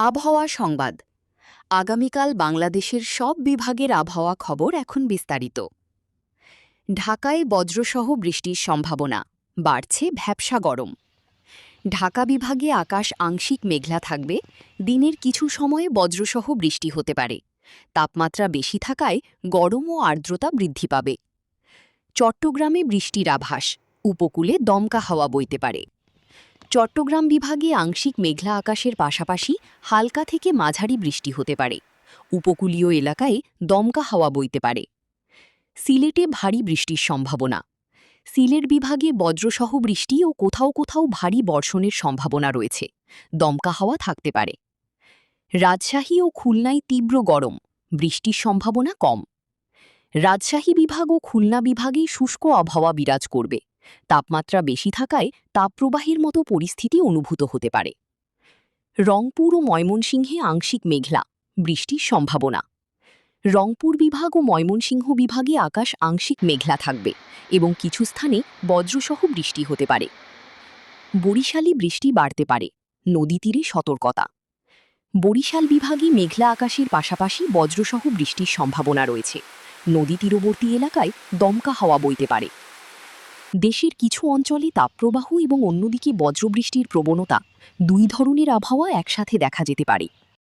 আবহাওয়া সংবাদ। আগামীকাল বাংলাদেশের সব বিভাগের আবহাওয়া খবর এখন বিস্তারিত। ঢাকায় বজ্রসহ বৃষ্টির সম্ভাবনা, বাড়ছে ভ্যাপসা গরম। ঢাকা বিভাগে আকাশ আংশিক মেঘলা থাকবে, দিনের কিছু সময়ে বজ্রসহ বৃষ্টি হতে পারে। তাপমাত্রা বেশি থাকায় গরম ও আর্দ্রতা বৃদ্ধি পাবে। চট্টগ্রামে বৃষ্টির আভাস, উপকূলে দমকা হাওয়া বইতে পারে। চট্টগ্রাম বিভাগে আংশিক মেঘলা আকাশের পাশাপাশি হালকা থেকে মাঝারি বৃষ্টি হতে পারে। উপকূলীয় এলাকায় দমকা হাওয়া বইতে পারে। সিলেটে ভারী বৃষ্টির সম্ভাবনা। সিলেট বিভাগে বজ্রসহ বৃষ্টি ও কোথাও কোথাও ভারী বর্ষণের সম্ভাবনা রয়েছে। দমকা হাওয়া থাকতে পারে। রাজশাহী ও খুলনায় তীব্র গরম, বৃষ্টির সম্ভাবনা কম। রাজশাহী বিভাগ ও খুলনা বিভাগে শুষ্ক আবহাওয়া বিরাজ করবে। তাপমাত্রা বেশি থাকায় তাপপ্রবাহের মতো পরিস্থিতি অনুভূত হতে পারে। রংপুর ও ময়মনসিংহে আংশিক মেঘলা, বৃষ্টির সম্ভাবনা। রংপুর বিভাগ ও ময়মনসিংহ বিভাগে আকাশ আংশিক মেঘলা থাকবে এবং কিছু স্থানে বজ্রসহ বৃষ্টি হতে পারে। বরিশালে বৃষ্টি বাড়তে পারে, নদী তীরে সতর্কতা। বরিশাল বিভাগে মেঘলা আকাশের পাশাপাশি বজ্রসহ বৃষ্টির সম্ভাবনা রয়েছে। নদী তীরবর্তী এলাকায় দমকা হাওয়া বইতে পারে। দেশের কিছু অঞ্চলে তাপপ্রবাহ এবং অন্যদিকে বজ্রবৃষ্টির প্রবণতা, দুই ধরনের আবহাওয়া একসাথে দেখা যেতে পারে।